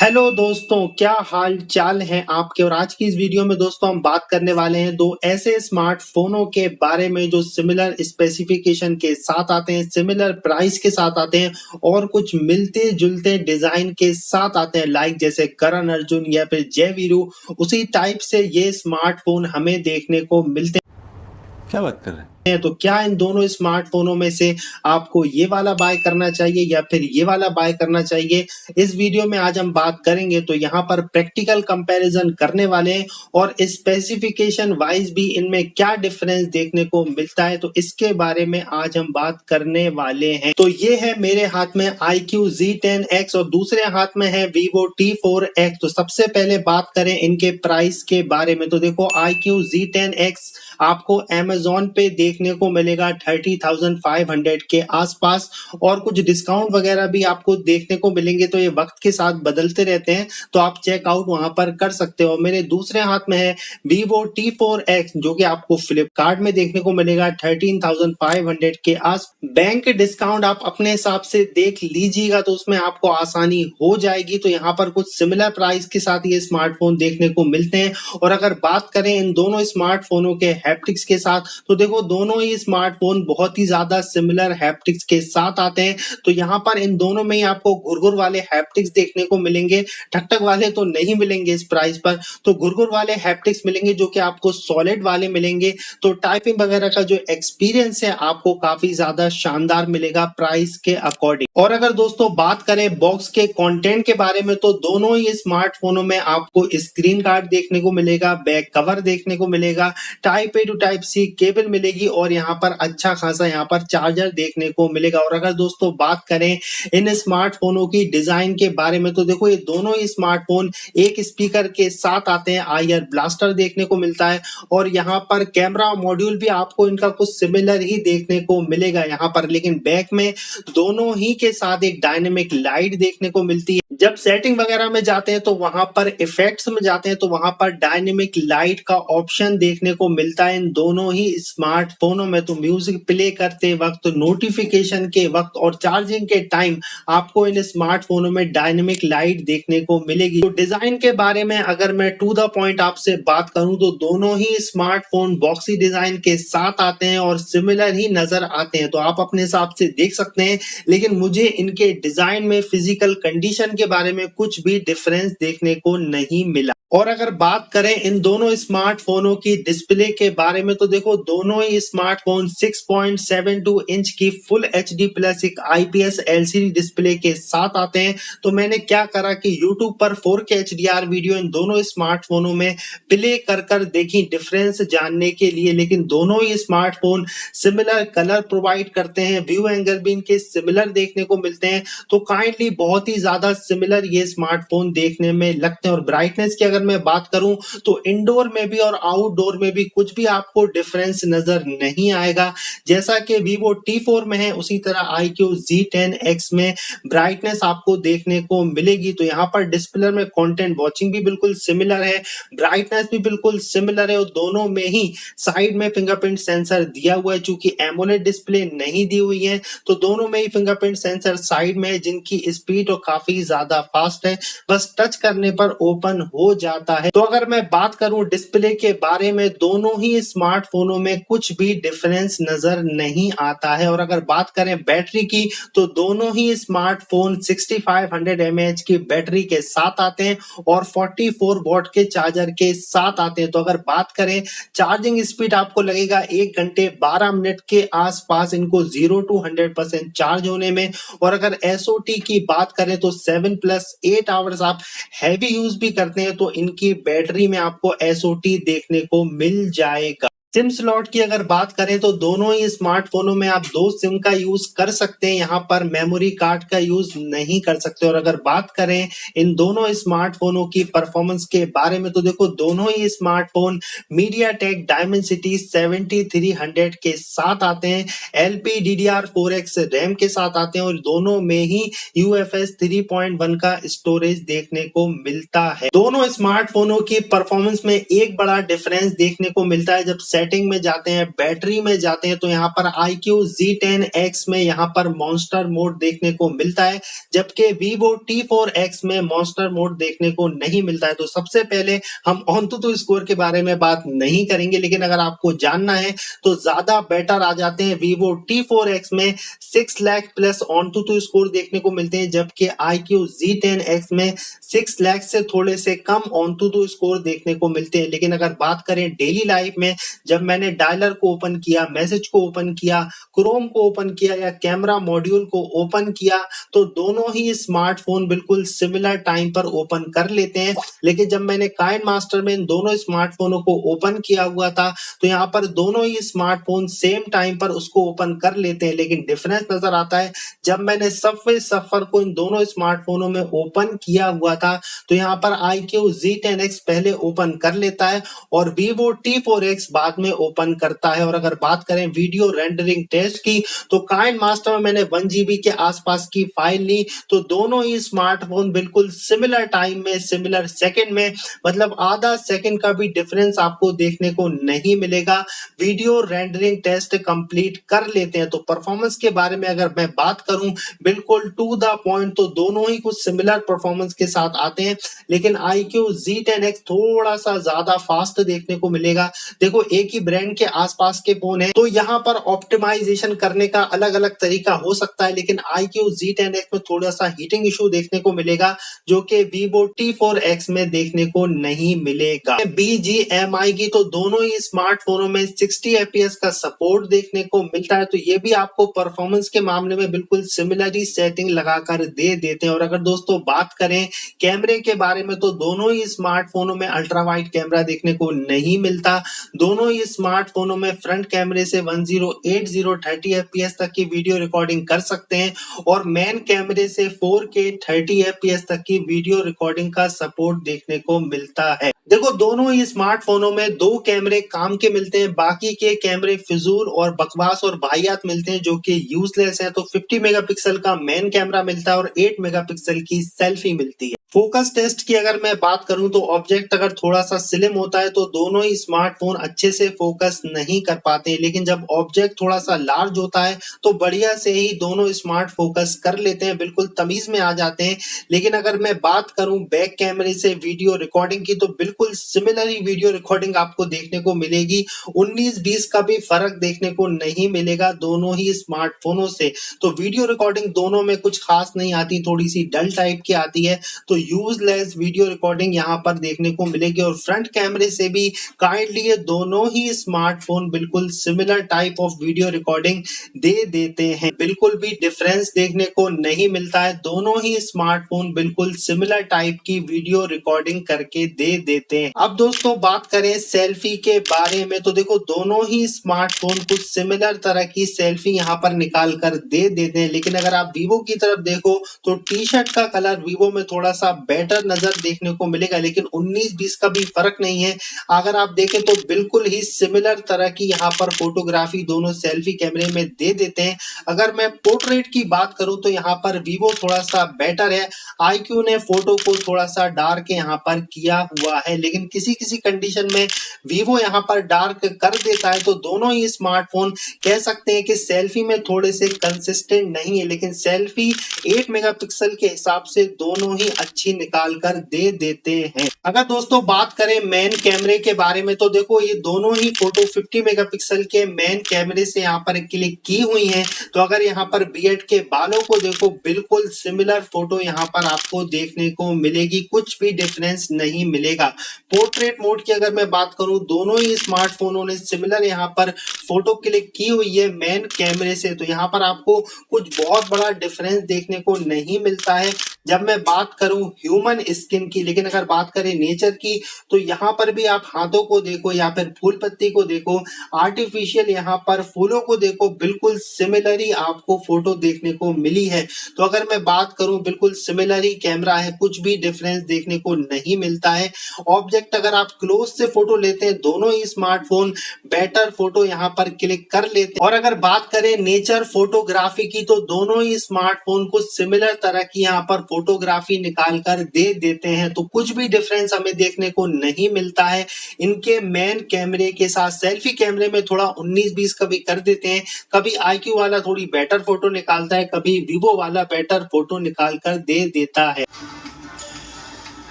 Hello दोस्तों, क्या हाल चाल है आपके। और आज की इस वीडियो में दोस्तों हम बात करने वाले हैं दो ऐसे स्मार्टफोनों के बारे में जो सिमिलर स्पेसिफिकेशन के साथ आते हैं, सिमिलर प्राइस के साथ आते हैं और कुछ मिलते जुलते डिजाइन के साथ आते हैं। लाइक जैसे करण अर्जुन या फिर जय वीरू, उसी टाइप से ये स्मार्टफोन हमें देखने को मिलते हैं। क्या बात कर रहे हैं? तो क्या इन दोनों स्मार्टफोनों में से आपको ये वाला बाय करना चाहिए या फिर ये वाला बाय करना चाहिए, इस वीडियो में आज हम बात करेंगे। तो यहाँ पर प्रैक्टिकल कंपैरिजन करने वाले हैं और स्पेसिफिकेशन वाइज भी इनमें क्या डिफरेंस देखने को मिलता है, तो इसके बारे में आज हम बात करने वाले हैं। तो ये है मेरे हाथ में iQOO Z10X और दूसरे हाथ में है Vivo T4X। तो सबसे पहले बात करें इनके प्राइस के बारे में। तो देखो iQOO Z10X आपको Amazon पे देखने को मिलेगा 30,500 के आसपास और कुछ डिस्काउंट वगैरह भी आपको देखने को मिलेंगे। तो ये वक्त के साथ बदलते रहते हैं, तो आप चेकआउट वहां पर कर सकते हो। मेरे दूसरे हाथ में है Vivo T4X जो कि आपको फ्लिपकार्ट में देखने को मिलेगा 13,500 के आस। बैंक डिस्काउंट आप अपने हिसाब से देख लीजिएगा तो उसमें आपको आसानी हो जाएगी। तो यहाँ पर कुछ सिमिलर प्राइस के साथ ये स्मार्टफोन देखने को मिलते हैं। और अगर बात करें इन दोनों स्मार्टफोनों के हैप्टिक्स के साथ, तो देखो दोनों ही स्मार्टफोन बहुत ही ज्यादा सिमिलर हैप्टिक्स के साथ आते हैं। तो यहाँ पर इन दोनों में ही आपको घुरघुर वाले हैप्टिक्स देखने को मिलेंगे, ठक-ठक वाले तो नहीं मिलेंगे इस प्राइस पर। तो घुरघुर वाले हैप्टिक्स मिलेंगे जो कि आपको सॉलिड वाले मिलेंगे। तो टाइपिंग वगैरह का जो एक्सपीरियंस है आपको काफी ज्यादा शानदार मिलेगा प्राइस के अकॉर्डिंग। और अगर दोस्तों बात करें बॉक्स के कंटेंट के बारे में, तो दोनों ही स्मार्टफोनों में आपको स्क्रीन गार्ड देखने को मिलेगा, बैक कवर देखने को मिलेगा, type A to type C cable मिलेगी और यहाँ पर अच्छा खासा यहाँ पर चार्जर देखने को मिलेगा। और अगर दोस्तों बात करें इन स्मार्टफोनों की डिजाइन के बारे में, तो देखो ये दोनों ही स्मार्टफोन एक स्पीकर के साथ आते हैं, आईआर ब्लास्टर देखने को मिलता है और यहाँ पर कैमरा मॉड्यूल भी आपको इनका कुछ सिमिलर ही देखने को मिलेगा यहाँ पर। लेकिन बैक में दोनों ही के साथ एक डायनेमिक लाइट देखने को मिलती है। जब सेटिंग वगैरह में जाते हैं तो वहां पर इफेक्ट्स में जाते हैं तो वहां पर डायनेमिक लाइट का ऑप्शन देखने को मिलता है इन दोनों ही स्मार्टफोनों में। तो म्यूजिक प्ले करते वक्त, नोटिफिकेशन के वक्त और चार्जिंग के टाइम आपको इन स्मार्टफोनों में डायनेमिक लाइट देखने को मिलेगी। तो डिजाइन के बारे में अगर मैं टू द पॉइंट आपसे बात करूं तो दोनों ही स्मार्टफोन बॉक्सी डिजाइन के साथ आते हैं और सिमिलर ही नजर आते हैं। तो आप अपने हिसाब से देख सकते हैं, लेकिन मुझे इनके डिजाइन में फिजिकल कंडीशन के बारे में कुछ भी डिफरेंस देखने को नहीं मिला। और अगर बात करें इन दोनों स्मार्टफोनों की डिस्प्ले के बारे में, तो देखो दोनों ही स्मार्टफोन 6.72 इंच की फुल एचडी प्लस एक आईपीएस एलसीडी डिस्प्ले के साथ आते हैं। तो मैंने क्या करा कि YouTube पर 4K HDR वीडियो इन दोनों स्मार्टफोनों में प्ले कर देखी डिफरेंस जानने के लिए। लेकिन दोनों ही स्मार्टफोन सिमिलर कलर प्रोवाइड करते हैं, व्यू एंगल भी इनके सिमिलर देखने को मिलते हैं। तो काइंडली बहुत ही ज्यादा सिमिलर ये स्मार्टफोन देखने में लगते हैं। और ब्राइटनेस की अगर मैं बात करूं तो इंडोर में भी और आउटडोर में भी कुछ भी आपको डिफरेंस नजर नहीं आएगा। जैसा कि Vivo T4 में है उसी तरह iQOO Z10X में ब्राइटनेस आपको देखने को मिलेगी। तो यहाँ पर डिस्प्ले में कंटेंट वॉचिंग भी बिल्कुल सिमिलर है, ब्राइटनेस भी बिल्कुल सिमिलर है और दोनों में ही साइड में फिंगरप्रिंट सेंसर दिया हुआ है। चूंकि एमोलेड डिस्प्ले नहीं दी हुई है तो दोनों में ही फिंगरप्रिंट सेंसर साइड में है, जिनकी स्पीड और काफी ज्यादा फास्ट है, बस टच करने पर ओपन हो जाता है। तो अगर मैं बात करूं डिस्प्ले के बारे में, दोनों ही स्मार्टफोनों में कुछ भी डिफरेंस नजर नहीं आता है। और अगर बात करें बैटरी की, तो दोनों ही स्मार्टफोन 6500 mAh की बैटरी के साथ आते हैं और 44 वॉट के चार्जर के साथ आते हैं। तो अगर बात करें चार्जिंग स्पीड, आपको लगेगा 1 घंटे 12 मिनट के आसपास इनको 0 to 100% चार्ज होने में। और अगर एसओटी की बात करें तो 7+8 आवर्स आप हैवी यूज भी करते हैं तो इनकी बैटरी में आपको एसओटी देखने को मिल जाएगा। सिम स्लॉट की अगर बात करें तो दोनों ही स्मार्टफोनों में आप 2 सिम का यूज कर सकते हैं, यहाँ पर मेमोरी कार्ड का यूज नहीं कर सकते। और अगर बात करें इन दोनों स्मार्टफोनों की परफॉर्मेंस के बारे में, तो देखो दोनों ही स्मार्टफोन MediaTek Dimensity 7300 के साथ आते हैं, LPDDR4X रैम के साथ आते हैं और दोनों में ही UFS 3.1 का स्टोरेज देखने को मिलता है। दोनों स्मार्टफोनों की परफॉर्मेंस में एक बड़ा डिफरेंस देखने को मिलता है जब सेटिंग में जाते हैं, बैटरी में जाते हैं, तो यहाँ पर iQOO Z10X में यहाँ पर मॉन्स्टर मोड देखने को मिलता है, जबकि Vivo T4X में मॉन्स्टर मोड देखने को नहीं मिलता है। तो सबसे पहले हम AnTuTu स्कोर के बारे में बात नहीं करेंगे, लेकिन अगर आपको जानना है तो ज्यादा बेटर आ जाते हैं Vivo T4X में 6 लाख प्लस AnTuTu स्कोर देखने को मिलते हैं, जबकि iQOO Z10X में 6 लाख से थोड़े से कम AnTuTu स्कोर देखने को मिलते हैं। लेकिन अगर बात करें डेली लाइफ में, जब मैंने डायलर को ओपन किया, मैसेज को ओपन किया, क्रोम को ओपन किया या कैमरा मॉड्यूल को ओपन किया, तो दोनों ही स्मार्टफोन बिल्कुल सिमिलर टाइम पर ओपन कर लेते हैं। लेकिन जब मैंने काइनमास्टर में इन दोनों स्मार्टफोनों को ओपन किया हुआ था, तो यहाँ पर दोनों ही स्मार्टफोन सेम टाइम पर उसको ओपन कर लेते हैं। लेकिन डिफरेंस नजर आता है, जब मैंने सबवे सफर को इन दोनों स्मार्टफोनों में ओपन किया हुआ था, तो यहाँ पर iQOO Z10X पहले ओपन कर लेता है और Vivo T4X बाद में ओपन करता है। और अगर बात करें वीडियो रेंडरिंग टेस्ट की, तो काइनमास्टर में मैंने 1 GB के आसपास की फाइल ली, तो दोनों ही स्मार्टफोन बिल्कुल सिमिलर टाइम में, सिमिलर सेकंड में, मतलब आधा सेकंड का भी डिफरेंस आपको देखने को नहीं मिलेगा। वीडियो रेंडरिंग टेस्ट कंप्लीट कर लेते हैं। तो परफॉर्मेंस के बारे में अगर मैं बात करूं, बिल्कुल टू द पॉइंट, तो दोनों ही कुछ सिमिलर परफॉर्मेंस के साथ आते हैं, लेकिन iQOO Z10X थोड़ा सा ज्यादा फास्ट देखने को मिलेगा। देखो, एक ही ब्रांड के आसपास के फोन है, तो यहाँ पर ऑप्टिमाइजेशन करने का अलग अलग तरीका हो सकता है, लेकिन iQOO Z10X में थोड़ा सा हीटिंग इशू देखने को मिलेगा, जो कि Vivo T4X में देखने को नहीं मिलेगा। BGMI की, तो दोनों ही स्मार्टफोनों में 60 FPS का सपोर्ट देखने को मिलता है, तो ये भी आपको परफॉर्मेंस के मामले में बिल्कुल सिमिलर सेटिंग लगाकर दे देते हैं। और अगर दोस्तों बात करें कैमरे के बारे में, तो दोनों ही स्मार्टफोनों में अल्ट्रा वाइड कैमरा देखने को नहीं मिलता। दोनों ही स्मार्टफोनों में फ्रंट कैमरे से 1080 30 FPS तक की वीडियो रिकॉर्डिंग कर सकते हैं और मेन कैमरे से 4K 30 FPS तक की वीडियो रिकॉर्डिंग का सपोर्ट देखने को मिलता है। देखो, दोनों ही स्मार्टफोनों में 2 कैमरे काम के मिलते हैं, बाकी के कैमरे फिजूल और बकवास और वाहियात मिलते हैं, जो कि यूजलेस है। तो 50 मेगापिक्सल का मेन कैमरा मिलता है और 8 मेगापिक्सल की सेल्फी मिलती है। फोकस टेस्ट की अगर मैं बात करूं, तो ऑब्जेक्ट अगर थोड़ा सा स्लिम होता है, तो दोनों ही स्मार्टफोन अच्छे से फोकस नहीं कर पाते हैं, लेकिन जब ऑब्जेक्ट थोड़ा सा लार्ज होता है, तो बढ़िया से ही दोनों स्मार्ट फोकस कर लेते हैं, बिल्कुल तमीज में आ जाते हैं। लेकिन अगर मैं बात करूं बैक कैमरे से वीडियो रिकॉर्डिंग की, तो बिल्कुल सिमिलर ही वीडियो रिकॉर्डिंग आपको देखने को मिलेगी। 19-20 का भी फर्क देखने को नहीं मिलेगा दोनों ही स्मार्टफोनों से। तो वीडियो रिकॉर्डिंग दोनों में कुछ खास नहीं आती, थोड़ी सी डल टाइप की आती है। तो यूजलेस वीडियो रिकॉर्डिंग यहाँ पर देखने को मिलेगी। और फ्रंट कैमरे से भी काइंडली ये दोनों ही स्मार्टफोन बिल्कुल similar type of video recording दे देते हैं, बिल्कुल भी डिफरेंस देखने को नहीं मिलता है। दोनों ही स्मार्टफोन बिल्कुल सिमिलर टाइप की वीडियो रिकॉर्डिंग करके दे देते हैं। अब दोस्तों बात करें सेल्फी के बारे में, तो देखो, दोनों ही स्मार्टफोन कुछ सिमिलर तरह की सेल्फी यहाँ पर निकाल कर दे देते हैं। लेकिन अगर आप Vivo की तरफ देखो, तो टी शर्ट का कलर Vivo में थोड़ा सा बेटर नजर देखने को मिलेगा, लेकिन 19-20 का भी फर्क नहीं है। अगर आप देखें तो बिल्कुल ही सिमिलर तरह की यहाँ पर फोटोग्राफी दोनों सेल्फी कैमरे में दे देते हैं। अगर मैं पोर्ट्रेट की बात करूं, तो यहाँ पर Vivo थोड़ा सा बेटर है। iQOO ने फोटो को थोड़ा सा डार्क यहाँ पर किया हुआ है, लेकिन किसी किसी कंडीशन में Vivo यहाँ पर डार्क कर देता है। तो दोनों ही स्मार्टफोन कह सकते हैं कि सेल्फी में थोड़े से कंसिस्टेंट नहीं है, लेकिन सेल्फी 8 मेगापिक्सल के हिसाब से दोनों ही अच्छी निकाल कर दे देते हैं। अगर दोस्तों बात करें मेन कैमरे के बारे में, तो देखो, ये दोनों ही फोटो 50 मेगापिक्सल के मेन कैमरे से यहाँ पर क्लिक की हुई हैं। तो अगर यहाँ पर बियर्ड के बालों को देखो, बिल्कुल सिमिलर फोटो यहाँ पर आपको देखने को मिलेगी, कुछ भी डिफरेंस नहीं मिलेगा। पोर्ट्रेट मोड की अगर मैं बात करूं, दोनों ही स्मार्टफोनों ने सिमिलर यहाँ पर फोटो क्लिक की हुई है मेन कैमरे से। तो यहाँ पर आपको कुछ बहुत बड़ा डिफरेंस देखने को नहीं मिलता है जब मैं बात करूं ह्यूमन स्किन की। लेकिन अगर बात करें नेचर की, तो यहाँ पर भी आप हाथों को देखो या फिर फूल पत्ती को देखो, आर्टिफिशियल यहाँ पर फूलों को देखो, बिल्कुल सिमिलर ही आपको फोटो देखने को मिली है। तो अगर मैं बात करूं, बिल्कुल सिमिलर ही कैमरा है, कुछ भी डिफरेंस देखने को नहीं मिलता है। ऑब्जेक्ट अगर आप क्लोज से फोटो लेते हैं, दोनों ही स्मार्टफोन बेटर फोटो यहाँ पर क्लिक कर लेते हैं। और अगर बात करें नेचर फोटोग्राफी की, तो दोनों ही स्मार्टफोन को सिमिलर तरह की यहाँ पर फोटोग्राफी निकाल कर दे देते हैं, तो कुछ भी डिफरेंस हमें देखने को नहीं मिलता है। इनके मेन कैमरे के साथ सेल्फी कैमरे में थोड़ा 19-20 कभी कर देते हैं, कभी IQ वाला थोड़ी बेटर फोटो निकालता है, कभी Vivo वाला बेटर फोटो निकाल कर दे देता है।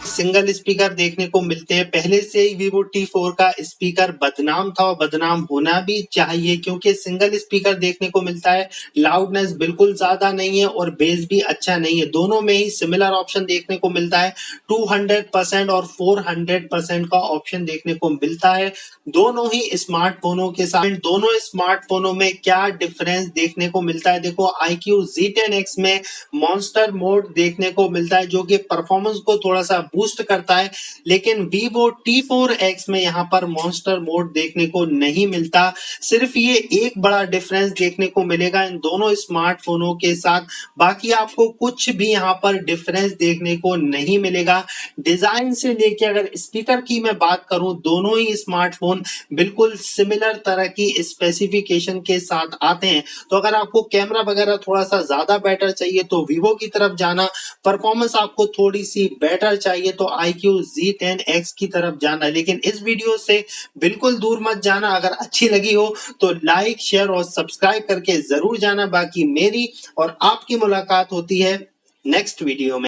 सिंगल स्पीकर देखने को मिलते हैं। पहले से ही Vivo T4 का स्पीकर बदनाम था और बदनाम होना भी चाहिए, क्योंकि सिंगल स्पीकर देखने को मिलता है, लाउडनेस बिल्कुल ज्यादा नहीं है और बेस भी अच्छा नहीं है। दोनों में ही सिमिलर ऑप्शन देखने को मिलता है, 200% और 400% का ऑप्शन देखने को मिलता है दोनों ही स्मार्टफोनों के साथ। दोनों स्मार्टफोनों में क्या डिफरेंस देखने को मिलता है, देखो iQOO Z10X में मॉन्स्टर मोड देखने को मिलता है, जो कि परफॉर्मेंस को थोड़ा सा बूस्ट करता है, लेकिन Vivo T4X में यहाँ पर मॉन्स्टर मोड देखने को नहीं मिलता। सिर्फ ये एक बड़ा डिफरेंस देखने को मिलेगा इन दोनों स्मार्टफोनों के साथ, बाकी आपको कुछ भी यहाँ पर डिफरेंस देखने को नहीं मिलेगा। डिजाइन से लेके अगर स्पीकर की मैं बात करूं, दोनों ही स्मार्टफोन बिल्कुल सिमिलर तरह की स्पेसिफिकेशन के साथ आते हैं। तो अगर आपको कैमरा वगैरह थोड़ा सा ज्यादा बेटर चाहिए तो Vivo की तरफ जाना, परफॉर्मेंस आपको थोड़ी सी बेटर चाहिए तो iQOO Z10X की तरफ जाना। लेकिन इस वीडियो से बिल्कुल दूर मत जाना, अगर अच्छी लगी हो तो लाइक, शेयर और सब्सक्राइब करके जरूर जाना। बाकी मेरी और आपकी मुलाकात होती है नेक्स्ट वीडियो में।